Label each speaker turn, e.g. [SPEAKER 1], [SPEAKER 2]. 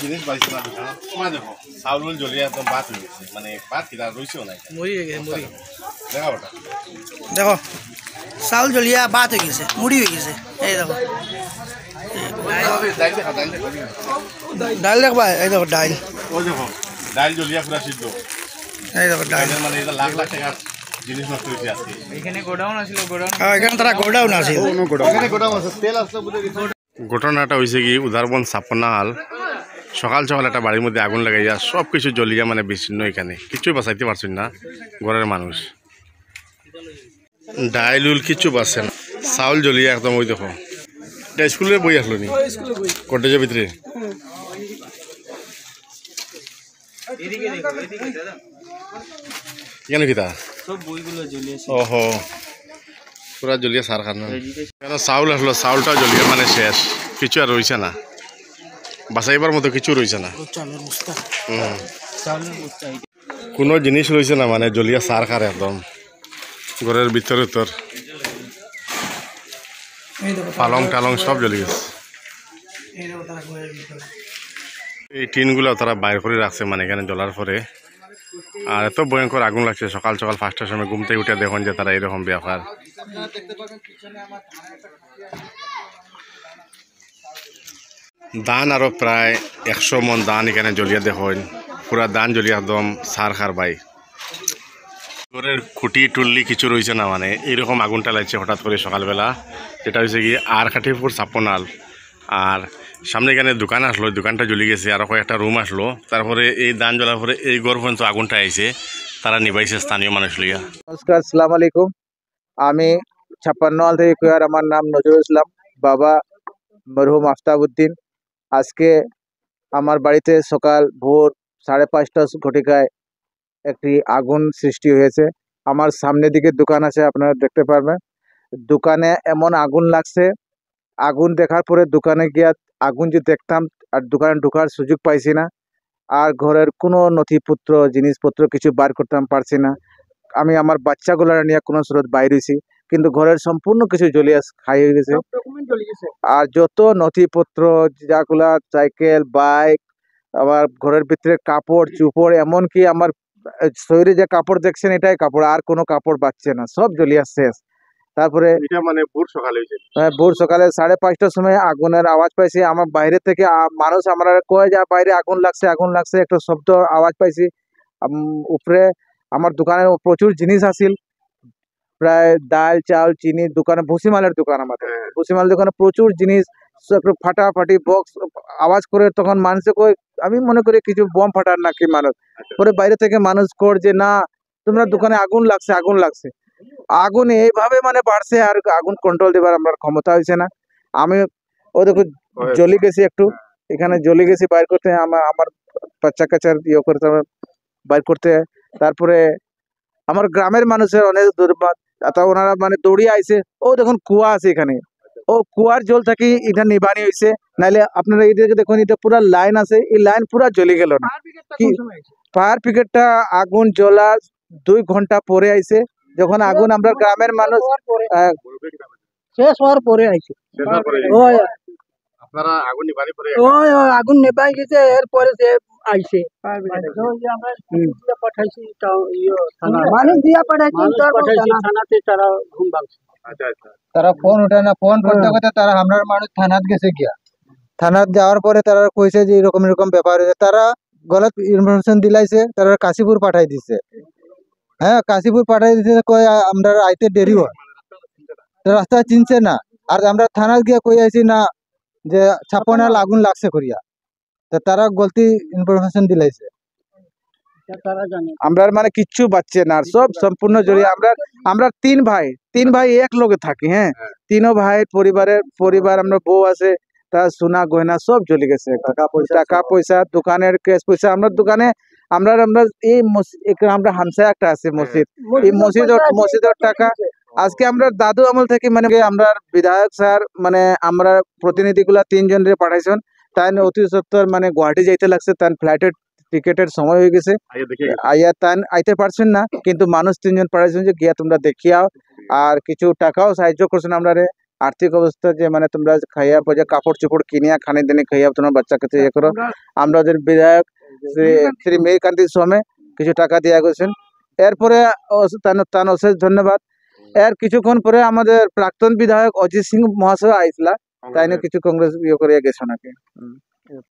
[SPEAKER 1] জিনিস পাইছি না দোকান তোমার দেখো চাউল জ্বলিয়ে একদম বাদ হয়ে গেছে মানে বাদ কিনা রয়েছেও নাই
[SPEAKER 2] মরি গেছে মরি
[SPEAKER 1] দেখা ওটা
[SPEAKER 2] দেখো চাউল জ্বলিয়া বাদ হয়ে গেছে মুড়ি হয়ে গেছে এই দেখো ডাল দেখবা এই দেখো ডাল
[SPEAKER 1] ও দেখো ডাল জ্বলিয়া পুরা সিদ্ধ
[SPEAKER 2] এই দেখো ডাল
[SPEAKER 1] মানে এটা লাখ লাখ টাকার জিনিস নষ্ট হয়েছে আজকে
[SPEAKER 2] এখানে গোডাউন আছিল গোডাউন এখানে তারা গোডাউন আছে
[SPEAKER 1] এখানে গোডাউন আছে তেল আসলে বুঝে গেছে ঘটনাটা হয়েছে কি উদারবন ছাপ্পনা হাল সকাল সকাল একটা বাড়ির মধ্যে আগুন লাগাইয়া সব কিছু জ্বলিয়া মানে বিচ্ছিন্ন এখানে কিছুই বাঁচাইতে পারছেন না ঘরের মানুষ ডাইলুল কিছু বাঁচছে না চাউল জ্বলিয়া একদম ওই দেখো এটা স্কুলে বই আসলো নি কটেজের ভিতরে কেন কিতা ওহো পুরা জ্বলিয়া সার খান কেন চাউল আসলো চাউলটাও জ্বলিয়া মানে শেষ কিছু আর রয়েছে না বাঁচাইবার মতো কিছু রয়েছে না কোনো জিনিস রয়েছে না মানে জ্বলিয়া সার খার একদম ঘরের ভিতরে তোর পালং টালং সব জ্বলি গেছে এই টিনগুলো তারা বাইর করে রাখছে মানে এখানে জ্বলার পরে আর এত ভয়ঙ্কর আগুন লাগছে সকাল সকাল 5টার সময় ঘুম থেকে উঠে দেখুন যে তারা এরকম ব্যাপার ধান আরো প্রায় 100 মন ধান এখানে জ্বলিয়ে দেখুন পুরা ধান জ্বলিয়ে একদম সার খার বাই ঘরের খুঁটি টুল্লি কিছু রয়েছে না মানে এইরকম আগুনটা লাগছে হঠাৎ করে সকালবেলা যেটা হয়েছে কি আর কাঠিপুর ছাপ্পনাল আর সামনে এখানে দোকান আসলো দোকানটা জ্বলি গেছে আর কয়েকটা রুম আসলো তারপরে এই ধান জ্বলার পরে এই ঘর পর্যন্ত আগুনটা আইছে তারা নিবাইছে স্থানীয় মানুষ লইয়া।
[SPEAKER 3] নমস্কার, আসসালামু আলাইকুম। আমি 56 থেকে কুয়ার, আমার নাম নজরুল ইসলাম, বাবা মরহুম আফতাবউদ্দিন। আজকে আমার বাড়িতে সকাল ভোর 5:30 ঘটিকায় একটি আগুন সৃষ্টি হয়েছে। আমার সামনের দিকে দোকান আছে, আপনারা দেখতে পারবেন। দোকানে এমন আগুন লাগছে, আগুন দেখার পরে দোকানে গিয়ে আগুন যে দেখতাম আর দোকানে ঢোকার সুযোগ পাইছি না। আর ঘরের কোনো নথিপত্র জিনিসপত্র কিছু বার করতাম পারছি না। আমি আমার বাচ্চাগুলো নিয়ে কোনো স্রোত বাইরেছি, কিন্তু ঘরের সম্পূর্ণ কিছু জ্বলিয়ে খাইয়ে গেছে। আর যত নথিপত্র যাগুলা সাইকেল বাইক, আবার ঘরের ভিতরে কাপড় চুপড়, এমনকি আমার শরীরে যে কাপড় দেখছেন এটাই কাপড়, আর কোনো কাপড় বাঁচছে না, সব জ্বলিয়ে শেষ। তারপরে
[SPEAKER 1] মানে ভোর সকালে
[SPEAKER 3] ভোর সকালে 5:30টার সময় আগুনের আওয়াজ পাইছি। আমার বাইরে থেকে মানুষ আমরা কয় যে বাইরে আগুন লাগছে আগুন লাগছে, একটা শব্দ আওয়াজ পাইছি। উপরে আমার দোকানে প্রচুর জিনিস আসিল, প্রায় ডাল চাল চিনি, দোকানে ভুসিমালের দোকান, আমাদের ভুসিমালের দোকানে প্রচুর জিনিস ফাটাফাটি বক্স আওয়াজ করে। তখন মানুষে কই, আমি মনে করি কিছু বোম ফাটার নাকি মানুষ। পরে বাইরে থেকে মানুষ কর যে না তোমরা দোকানে আগুন লাগছে আগুন লাগছে। আগুন এইভাবে মানে বাড়ছে আর আগুন কন্ট্রোল দেবার আমার ক্ষমতা হয়েছে না। আমি ও দেখো জ্বলি গেছি, একটু এখানে জ্বলি গেছি বাইর করতে, আমার বাচ্চা কাচ্চার ইয়ে করতে বাইর করতে। তারপরে আমার গ্রামের মানুষের অনেক দুর্বাদ, ওনারা মানে দৌড়িয়ে আইছে। ও দেখুন কুয়া আছে এখানে, ও কুয়ার জল থাকি এটা নিবানি হয়েছে। নাইলে আপনারা এইদিকে দেখুন, এটা পুরা লাইন আছে, এই লাইন পুরা জ্বলি গেল না। ফায়ার ব্রিগেডটা আগুন জ্বলা 2 ঘন্টা পরে আইছে, যখন আগুন আমরা গ্রামের মানুষ শেষ হওয়ার পরে আইছে।
[SPEAKER 1] আপনারা আগুন নিবানি পরে
[SPEAKER 3] আগুন নেবাই গেছে, এরপরে সে আইছে পাঠাইছি মানুষ দিয়া পাঠাইছি থানাতে, তারা ঘুম ভাঙছে। তারা ফোন উঠে না, ফোন করতে করতে তারা আমরা মানুষ থানাত গেছে গিয়া। থানাত যাওয়ার পরে তারা কইছে যে এরকম এরকম ব্যাপার হয়েছে। তারা গলত ইনফরমেশন দিলাইছে, তারা কাশীপুর পাঠাই দিছে। হ্যাঁ, কাশীপুর পাঠাই দিছে, কই আমরা আইতে দেরি হয়, রাস্তা চিনছে না। আর আমরা থানাত গিয়া কই আইছি না যে 56 আগুন লাগছে করিয়া, তা তারা গলতি ইনফরমেশন দিলাইছে। আমরা মানে কিচ্ছু বাচ্চে না, সব সম্পূর্ণ জড়িয়ে। আমরা 3 ভাই এক লগে থাকি। হ্যাঁ, 3 ভাই পরিবার আমরা বউ আছে, তার সোনা গয়না সব জ্বলে গেছে, টাকা পয়সা দোকানের ক্যাশ পয়সা। আমরা দোকানে আমরা এই আমরা হামসা একটা আছে মসজিদ, এই মসজিদের টাকা আজকে আমরা দাদু আমল থেকে মানে আমরা বিধায়ক স্যার মানে আমরা প্রতিনিধিগুলা 3 জনের পাঠাইছেন। তাই অতি সত্তর মানে গুয়াহাটি যাইতে লাগছে, তার ফ্লাইটের টিকেটের সময় হয়ে গেছে, আইয়া তান আইতে পারছেন না। কিন্তু মানুষ 3 জন পাঠাইছেন যে গিয়া তোমরা দেখিয়াও, আর কিছু টাকাও সাহায্য করছেন আমরা। আর্থিক অবস্থা যে মানে তোমরা খাইয়া পয়সা কাপড় চোপড় কিনিয়া খানি দানি খাইয়া তোমার বাচ্চাকে ইয়ে করো। আমরা ওদের বিধায়ক শ্রী মেঘকান্তি সোমে কিছু টাকা দিয়া গেছেন। এরপরে তার অশেষ ধন্যবাদ। এর কিছুক্ষণ পরে আমাদের প্রাক্তন বিধায়ক অজিত সিং মহাশয় আইসলা, তাই না কিছু কংগ্রেস ইয়ে করে গেছে নাকি।